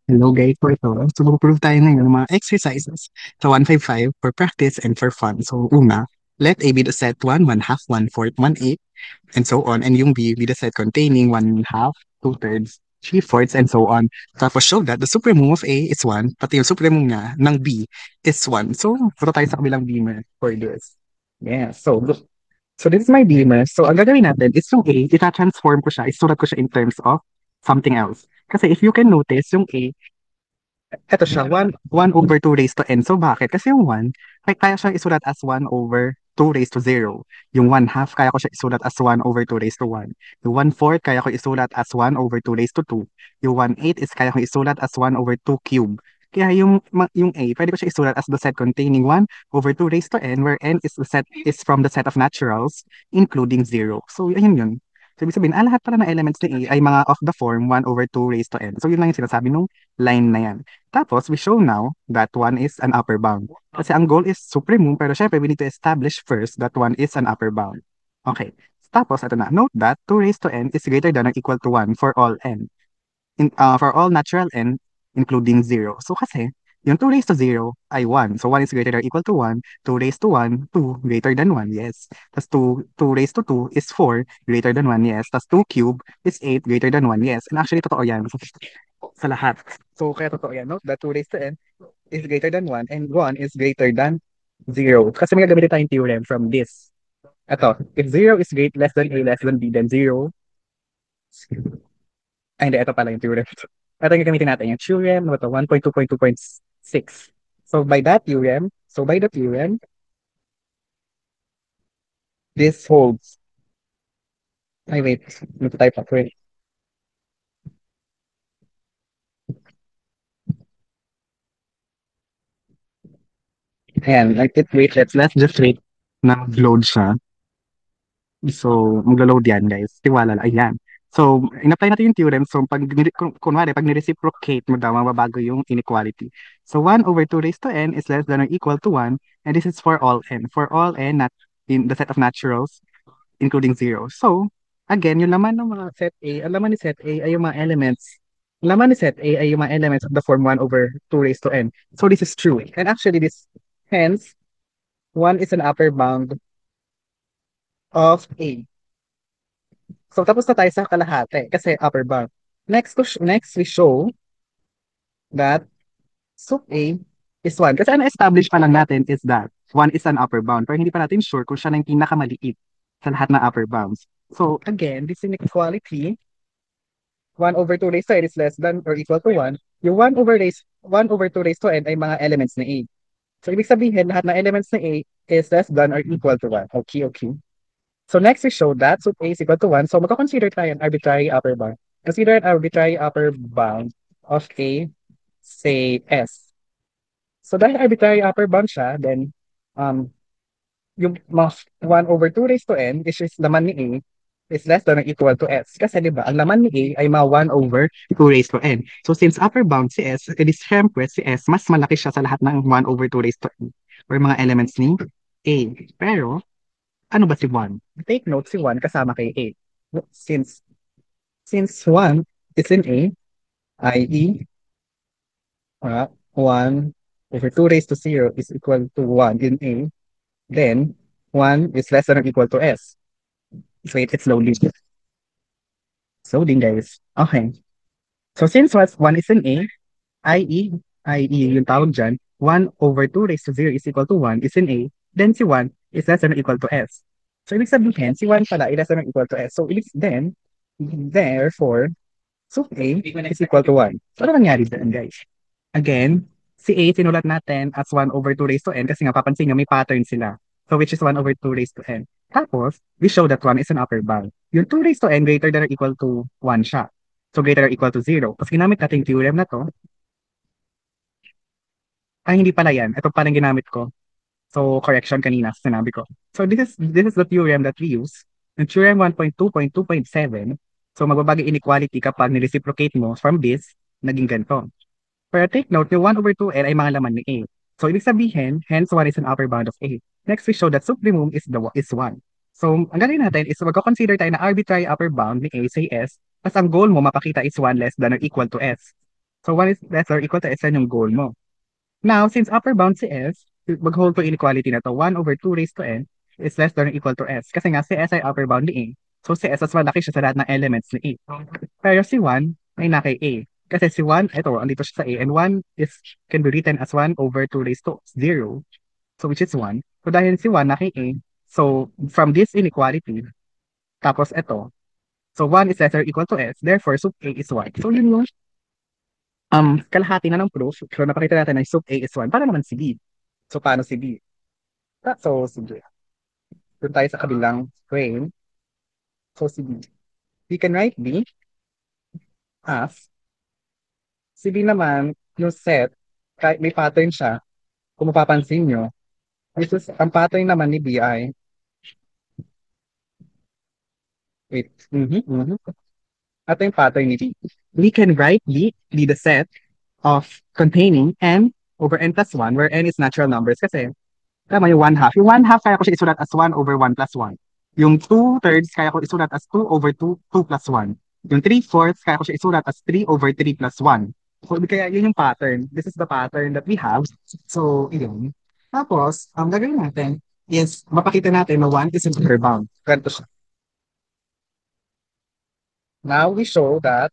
Hello guys, for ito. So, mag-prove tayo ngayon ng mga exercises. So, 155 for practice and for fun. So, una, let A be the set 1, 1 half, 1 fourth, 1 eighth, and so on. And yung B be the set containing 1 half, 2 thirds, 3 fourths, and so on. Tapos show that the supremum of A is 1, pati yung supremum niya ng B is 1. So, punta tayo sa kabilang beamer for this. Yeah, so look. So, this is my beamer. So, ang gagawin natin is yung A, ita-transform ko siya, isulat ko siya in terms of something else. Kasi if you can notice, yung A, eto siya, 1 over 2 raised to n. So bakit? Kasi yung 1, kaya siya isulat as 1 over 2 raised to 0. Yung 1 half, kaya ko siya isulat as 1 over 2 raised to 1. Yung 1 fourth, kaya ko isulat as 1 over 2 raised to 2. Yung 1 eighth is kaya ko isulat as 1 over 2 cube. Kaya yung A, pwede ko siya isulat as the set containing 1 over 2 raised to n, where n is from the set of naturals, including 0. So, ayun yun. So, ibig sabihin, lahat pala ng elements ni A ay mga of the form 1 over 2 raised to n. So, yun lang yung sinasabi nung line na yan. Tapos, we show now that 1 is an upper bound. Kasi ang goal is supremum, pero syempre, we need to establish first that 1 is an upper bound. Okay. Tapos, ito na. Note that 2 raised to n is greater than or equal to 1 for all n. For all natural n, including 0. So, kasi, yung 2 raised to 0 ay 1. So, 1 is greater than or equal to 1. 2 raised to 1, 2 greater than 1, yes. Tapos, 2 raised to 2 is 4 greater than 1, yes. Tapos, 2 cube is 8 greater than 1, yes. And actually, totoo yan sa lahat. So, kaya totoo yan, no? That 2 raised to n is greater than 1 and 1 is greater than 0. Kasi may gagamitin tayong theorem from this. Ito, if 0 is less than a less than b, then 0. Ay, hindi, ito pala yung theorem. Ito yung gagamitin natin, yung theorem, ano ba ito? 1.2.2.6. So by the theorem, this holds. Ay, wait. Nagtatype ako eh. Ayan, like it, wait, let's just wait na mag-load siya. So, maglo-load yan, guys. Tiwala lang. Ayan. So, in-apply natin yung theorem. So, kunwari, pag ni-reciprocate mo daw, mababago yung inequality. So, 1 over 2 raised to n is less than or equal to 1. And this is for all n. For all n, not in the set of naturals, including 0. So, again, yung laman ng mga set A, ang laman ni set A ay yung mga elements. Ang laman ni set A ay yung mga elements of the form 1 over 2 raised to n. So, this is true. And actually, hence, 1 is an upper bound of A. So, tapos na tayo sa kalahati kasi upper bound. Next, we show that sup A is 1. Kasi ang establish pa lang natin is that 1 is an upper bound. Pero hindi pa natin sure kung siya na yung pinakamaliit sa lahat ng upper bounds. So, again, this inequality, 1 over 2 raised to n is less than or equal to 1. Yung 1 over 2 raised to n ay mga elements ni A. So, ibig sabihin, lahat ng elements ni A is less than or equal to 1. Okay, okay. So next we show that sup A is equal to 1. So magka-consider tayo an arbitrary upper bound. Consider an arbitrary upper bound of A, say S. So dahil arbitrary upper bound siya, then um, yung mga 1 over 2 raised to n, which is laman ni A, is less than or equal to S. Kasi di ba, ang laman ni A ay mga 1 over 2 raised to n. So since upper bound si S, edi syempre si S, mas malaki siya sa lahat ng 1 over 2 raised to n or mga elements ni A. Pero, ano ba si 1? Take note, si 1 kasama kay A. Since since 1 is in A, i.e., 1 over 2 raised to 0 is equal to 1 in A, then 1 is less than or equal to S. Wait, it's loading. It's loading, guys. Okay. So since 1 is in A, i.e., yung tawag dyan, 1 over 2 raised to 0 is equal to 1 is in A, then si 1 is less than or equal to S. So, ibig sabihin, si 1 pala is less than or equal to S. So, therefore, so A is equal to 1. So, ano nangyari dyan, guys? Again, si A sinulat natin as 1 over 2 raised to n kasi nga papansin nyo may pattern sila. So, which is 1 over 2 raised to n. Tapos, we show that 1 is an upper bound. Yung 2 raised to n greater than or equal to 1 siya. So, greater or equal to 0. Tapos, ginamit natin yung theorem na to. Ay, hindi pala yan. Ito pala yung ginamit ko. So, correction kanina sa sinabi ko. So, this is the theorem that we use. Yung theorem 1.2.2.7. So, magbabago inequality kapag nireciprocate mo from this, naging ganito. Pero take note, yung 1 over 2n ay mga laman ni A. So, ibig sabihin, hence 1 is an upper bound of A. Next, we show that supremum is 1. So, ang gagawin natin is magko-consider tayo na arbitrary upper bound ni A, say S, tapos ang goal mo mapakita is 1 less than or equal to S. So 1 is less or equal to S, yan yung goal mo. Now, since upper bound si S, mag-hold to inequality na to, 1 over 2 raised to n is less than or equal to S. Kasi nga, si S ay upper bound ni A. So, si S mas malaki siya sa lahat ng elements ni A. Pero si 1 ay na kay A. Kasi si 1, ito, andito siya sa A. And 1 can be written as 1 over 2 raised to 0. So, which is 1. So, dahil si 1 na kay A, so, from this inequality, tapos ito, so 1 is less or equal to S, therefore, sub A is 1. So, yun yung kalahati na ng proof. So, napakita natin na sub A is 1. Para naman si B? So, paano si B? So, sige. Doon tayo sa kabilang frame. So, si B. We can write B as, si B naman, yung set, kahit may pattern siya, kung mapapansin nyo, ang pattern naman ni B ay, wait, ito yung pattern ni B. We can write B the set of containing n over n plus 1, where n is natural numbers kasi tama yung 1/2. Yung 1/2 kaya ko siya isulat as 1 over 1 plus 1. Yung 2/3 kaya ko isulat as 2 over 2 plus 1. Yung 3/4 kaya ko siya isulat as 3 over 3 plus 1. So, kaya yun yung pattern. This is the pattern that we have. So, yun. Tapos, ang gagawin natin is mapakita natin na 1 is an upper bound. Ganito siya. Now, we show that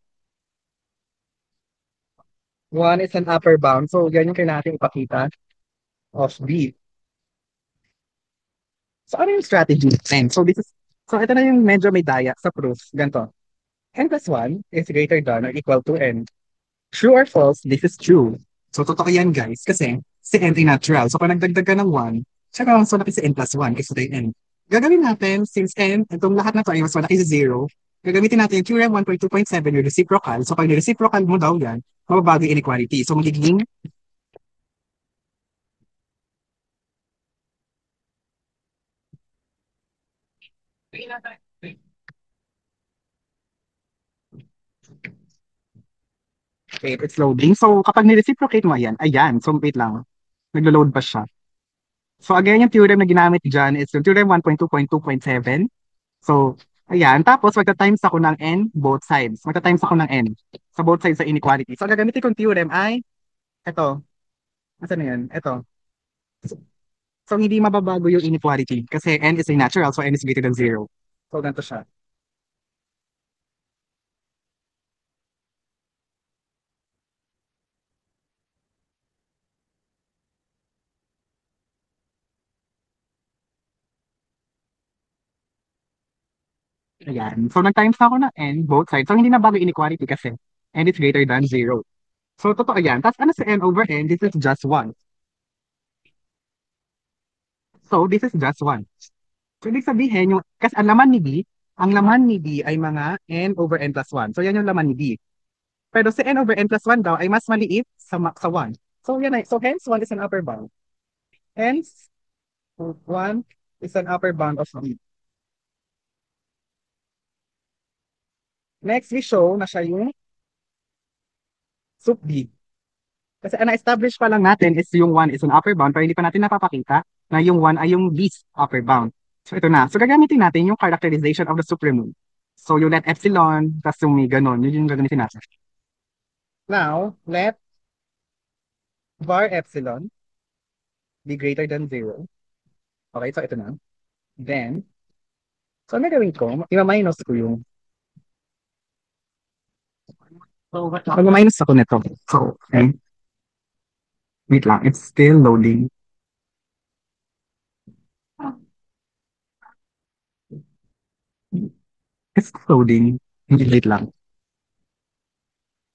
1 is an upper bound. So, yan yung kailangan natin ipakita of B. So, ano yung strategy natin? So, ito na yung medyo may daya sa proof. Ganito. N plus 1 is greater than or equal to n. True or false, this is true. So, totoo yan, guys. Kasi, si n ay natural. So, kung nagdagdag ka ng 1, siya mas malaki si n plus 1 kaysa kay n. Gagawin natin, since n, itong lahat na to ay mas malaki si 0, gagamitin natin yung theorem 1.2.7, yung reciprocal. So, pag reciprocal mo daw yan, mababago yung inequality. So, magiging wait, it's loading. So, kapag ni-reciprocate mo yan, ayan. So, wait lang. Naglo-load pa siya. So, again, yung theorem na ginamit dyan is yung theorem 1.2.2.7. So, ayan. Tapos, magta-times ako ng n both sides. Magta-times ako ng n sa both sides sa inequality. So, ang gagamitin kong theorem ay, ito. Asa na yan? Ito. So, hindi mababago yung inequality kasi n is a natural, so n is greater than 0. So, ganito siya. Ayan. So, nag-times na ako ng n both sides. So, hindi na bago yung inequality kasi n is greater than 0. So, totoo yan. Tapos, ano sa n over n? This is just 1. So, this is just 1. So, ibig sabihin, kasi ang laman ni B ay mga n over n plus 1. So, yan yung laman ni B. Pero si n over n plus 1 daw ay mas maliit sa 1. So, yan ay, so hence 1 is an upper bound. Hence, 1 is an upper bound of B. Next, we show na siya yung sub B. Kasi ang na-establish pa lang natin is yung 1 is an upper bound pero hindi pa natin napapakita na yung 1 ay yung least upper bound. So, ito na. So, gagamitin natin yung characterization of the supremum. So, yung let epsilon, tapos yung may ganun. Yun yung gagamitin natin. Now, let var epsilon be greater than 0. Okay, so ito na. Then, so ang gagawin ko, i-minus ko yung, mag-minus ako nito. So, okay. Wait lang, it's still loading. It's loading. Wait lang.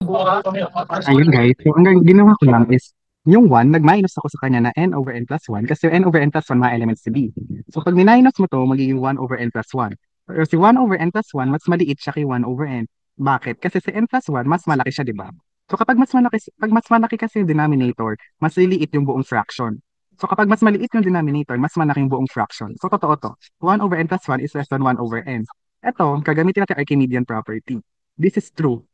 Ayun guys, so ang ginawa ko lang is, yung 1, nag-minus ako sa kanya na n over n plus 1 kasi n over n plus 1 mga elements si B. So pag minus mo to, magiging 1 over n plus 1. Pero si 1 over n plus 1, mas maliit siya kay 1 over n. Bakit? Kasi si n plus 1, mas malaki siya, di ba? So kapag pag mas malaki kasi yung denominator, mas liliit yung buong fraction. So kapag mas maliit yung denominator, mas malaki yung buong fraction. So totoo to. 1 over n plus 1 is less than 1 over n. Ito, gagamitin natin Archimedean property. This is true.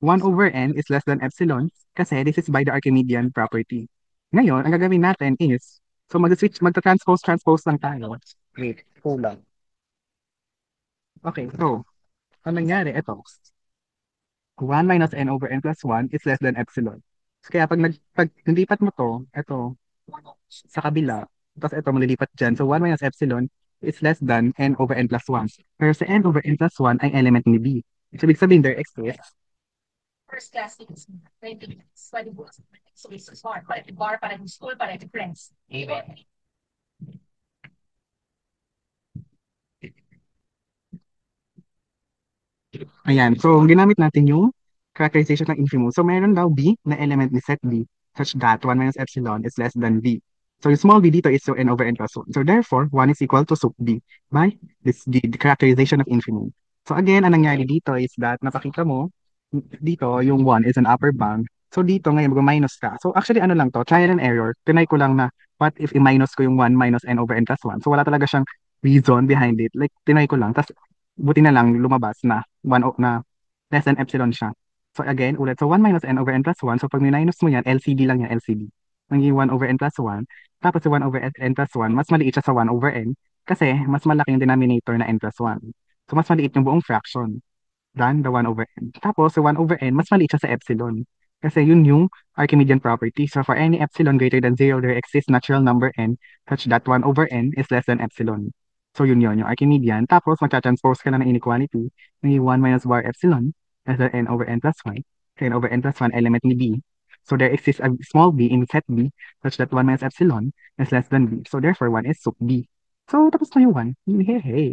1 over n is less than epsilon kasi this is by the Archimedean property. Ngayon, ang gagawin natin is, so magta-transpose lang tayo. Wait, kulang. Okay, so, ang nangyari, ito. 1 minus n over n plus 1 is less than epsilon. So, kaya pag nilipat mo to, ito, sa kabila, tapos ito malilipat dyan. So 1 minus epsilon is less than n over n plus 1. Pero sa n over n plus 1 ay element ni B. So, ibig sabihin there exists. Ayan. So, ginamit natin yung characterization ng infimum. So, meron daw B na element ni set B such that 1 minus epsilon is less than B. So, yung small b dito is so n over n plus 1. So, therefore, 1 is equal to sup B by the characterization of infimum. So, again, ang nangyari dito is that napakita mo dito yung 1 is an upper bound. So, dito ngayon mag-minus ka. So, actually, ano lang to, trial and error. Tinay ko lang na what if i-minus ko yung 1 minus n over n plus 1. So, wala talaga siyang reason behind it. Like, tinay ko lang. Tapos, buti na lang lumabas na 1 na less than epsilon siya. So again, ulit. So 1 minus n over n plus 1. So pag minus mo yan, LCD lang yan, LCD. Naging 1 over n plus 1. Tapos yung 1 over n plus 1, mas maliit siya sa 1 over n kasi mas malaki yung denominator na n plus 1. So mas maliit yung buong fraction than the 1 over n. Tapos yung 1 over n, mas maliit siya sa epsilon. Kasi yun yung Archimedean property. So for any epsilon greater than 0, there exists natural number n such that 1 over n is less than epsilon. So yun, yung Archimedean. Tapos magta-transpose ka na ng inequality. May 1 minus bar epsilon as the n over n plus 1. So n over n plus 1 element ni B. So there exists a small b in set B such that 1 minus epsilon is less than B. So therefore 1 is sub B. So tapos na yung 1. Hey, hey.